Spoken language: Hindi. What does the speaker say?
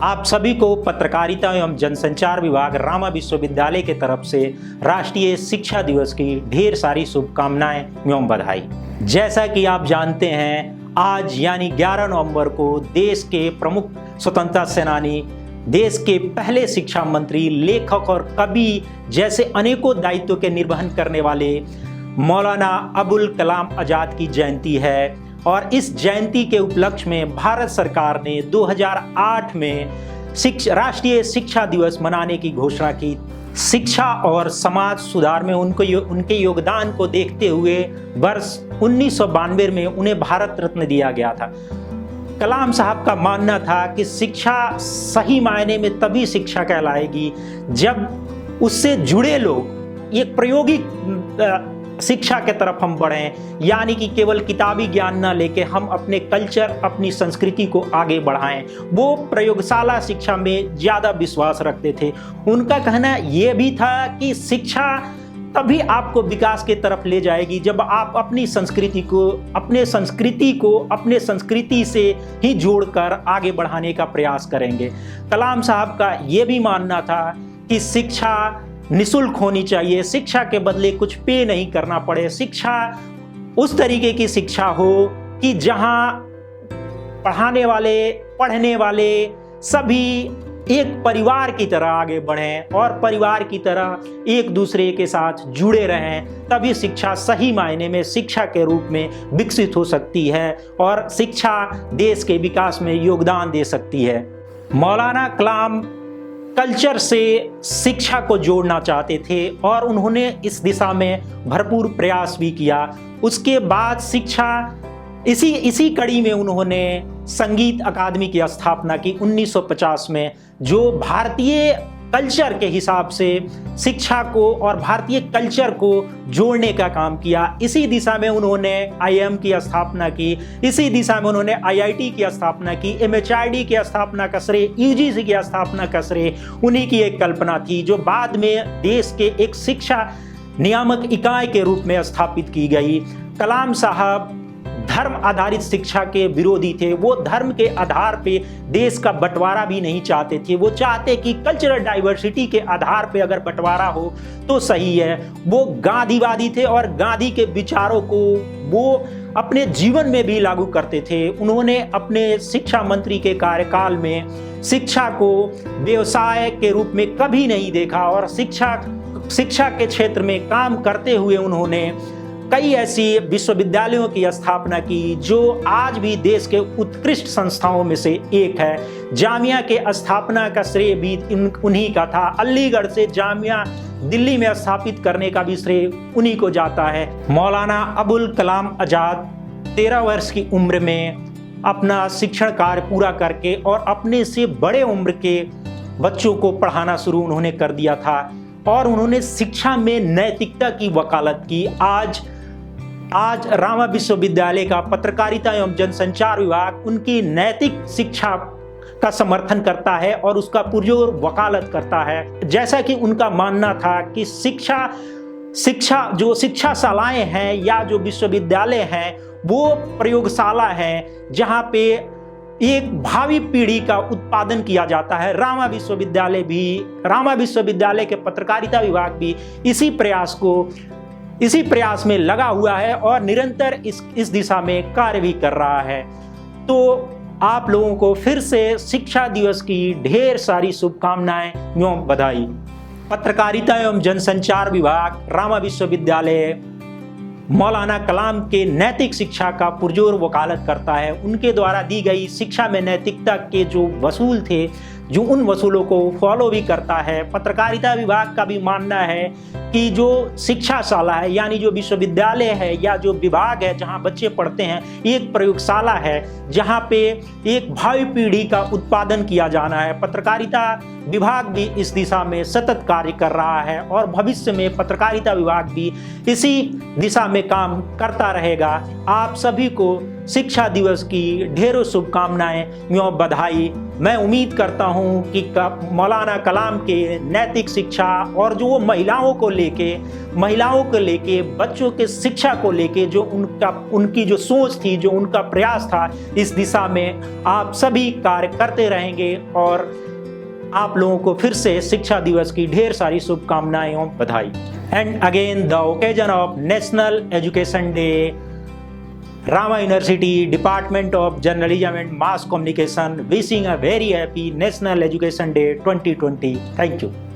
आप सभी को पत्रकारिता एवं जनसंचार विभाग रामा विश्वविद्यालय के तरफ से राष्ट्रीय शिक्षा दिवस की ढेर सारी शुभकामनाएं एवं बधाई। जैसा कि आप जानते हैं, आज यानी 11 नवंबर को देश के प्रमुख स्वतंत्रता सेनानी, देश के पहले शिक्षा मंत्री, लेखक और कवि जैसे अनेकों दायित्वों के निर्वहन करने वाले मौलाना अबुल कलाम आजाद की जयंती है। और इस जयंती के उपलक्ष्य में भारत सरकार ने 2008 में राष्ट्रीय शिक्षा दिवस मनाने की घोषणा की। शिक्षा और समाज सुधार में उनके योगदान को देखते हुए वर्ष 1992 में उन्हें भारत रत्न दिया गया था। कलाम साहब का मानना था कि शिक्षा सही मायने में तभी शिक्षा कहलाएगी जब उससे जुड़े लोग एक प्रायोगिक शिक्षा के तरफ हम बढ़ें, यानी कि केवल किताबी ज्ञान ना लेके हम अपने कल्चर, अपनी संस्कृति को आगे बढ़ाएं। वो प्रयोगशाला शिक्षा में ज़्यादा विश्वास रखते थे। उनका कहना ये भी था कि शिक्षा तभी आपको विकास की तरफ ले जाएगी जब आप अपनी संस्कृति को अपने संस्कृति से ही जोड़कर आगे बढ़ाने का प्रयास करेंगे। कलाम साहब का ये भी मानना था कि शिक्षा निःशुल्क होनी चाहिए, शिक्षा के बदले कुछ पे नहीं करना पड़े। शिक्षा उस तरीके की शिक्षा हो कि जहां पढ़ने वाले सभी एक परिवार की तरह आगे बढ़ें और परिवार की तरह एक दूसरे के साथ जुड़े रहें। तभी शिक्षा सही मायने में शिक्षा के रूप में विकसित हो सकती है और शिक्षा देश के विकास में योगदान दे सकती है। मौलाना कलाम कल्चर से शिक्षा को जोड़ना चाहते थे और उन्होंने इस दिशा में भरपूर प्रयास भी किया। उसके बाद शिक्षा इसी कड़ी में उन्होंने संगीत अकादमी की स्थापना की 1950 में, जो भारतीय कल्चर के हिसाब से शिक्षा को और भारतीय कल्चर को जोड़ने का काम किया। इसी दिशा में उन्होंने IIM की स्थापना की, इसी दिशा में उन्होंने IIT की स्थापना की, MHRD की स्थापना का श्रेय, UGC की स्थापना का श्रेय उन्हीं की एक कल्पना थी, जो बाद में देश के एक शिक्षा नियामक इकाई के रूप में स्थापित की गई। कलाम साहब धर्म आधारित शिक्षा के विरोधी थे। वो धर्म के आधार पे देश का बंटवारा भी नहीं चाहते थे। वो चाहते कि कल्चरल डाइवर्सिटी के आधार पे अगर बंटवारा हो तो सही है। वो गांधीवादी थे और गांधी के विचारों को वो अपने जीवन में भी लागू करते थे। उन्होंने अपने शिक्षा मंत्री के कार्यकाल में शिक्षा को व्यवसाय के रूप में कभी नहीं देखा और शिक्षा के क्षेत्र में काम करते हुए उन्होंने कई ऐसी विश्वविद्यालयों की स्थापना की जो आज भी देश के उत्कृष्ट संस्थाओं में से एक है। जामिया के स्थापना का श्रेय भी उन्हीं का था। अलीगढ़ से जामिया दिल्ली में स्थापित करने का भी श्रेय उन्हीं को जाता है। मौलाना अबुल कलाम आजाद 13 वर्ष की उम्र में अपना शिक्षण कार्य पूरा करके और अपने से बड़े उम्र के बच्चों को पढ़ाना शुरू उन्होंने कर दिया था और उन्होंने शिक्षा में नैतिकता की वकालत की। आज रामा विश्वविद्यालय का पत्रकारिता एवं जनसंचार विभाग उनकी नैतिक शिक्षा का समर्थन करता है और उसका पुरजोर वकालत करता है। जैसा कि उनका मानना था कि जो शिक्षाशालाएं हैं या जो विश्वविद्यालय हैं वो प्रयोगशाला है जहां पे एक भावी पीढ़ी का उत्पादन किया जाता है। रामा विश्वविद्यालय के पत्रकारिता विभाग भी इसी प्रयास में लगा हुआ है और निरंतर इस दिशा में कार्य भी कर रहा है। तो आप लोगों को फिर से शिक्षा दिवस की ढेर सारी शुभकामनाएं एवं बधाई। पत्रकारिता एवं जनसंचार विभाग रामा विश्वविद्यालय मौलाना कलाम के नैतिक शिक्षा का पुरजोर वकालत करता है। उनके द्वारा दी गई शिक्षा में नैतिकता के जो वसूल थे, जो उन वसूलों को फॉलो भी करता है। पत्रकारिता विभाग का भी मानना है कि जो शिक्षाशाला है यानी जो विश्वविद्यालय है या जो विभाग है जहां बच्चे पढ़ते हैं, एक प्रयोगशाला है जहां पे एक भावी पीढ़ी का उत्पादन किया जाना है। पत्रकारिता विभाग भी इस दिशा में सतत कार्य कर रहा है और भविष्य में पत्रकारिता विभाग भी इसी दिशा में काम करता रहेगा। आप सभी को शिक्षा दिवस की ढेरों शुभकामनाएं एवं बधाई। मैं उम्मीद करता हूं कि मौलाना कलाम के नैतिक शिक्षा और जो वो महिलाओं को लेके बच्चों के शिक्षा को लेके जो उनकी जो सोच थी, जो उनका प्रयास था, इस दिशा में आप सभी कार्य करते रहेंगे। और आप लोगों को फिर से शिक्षा दिवस की ढेर सारी शुभकामनाएं एवं बधाई। And again the occasion of national education day, Rama University Department of Journalism and Mass Communication wishing a very happy National Education Day 2020. Thank you.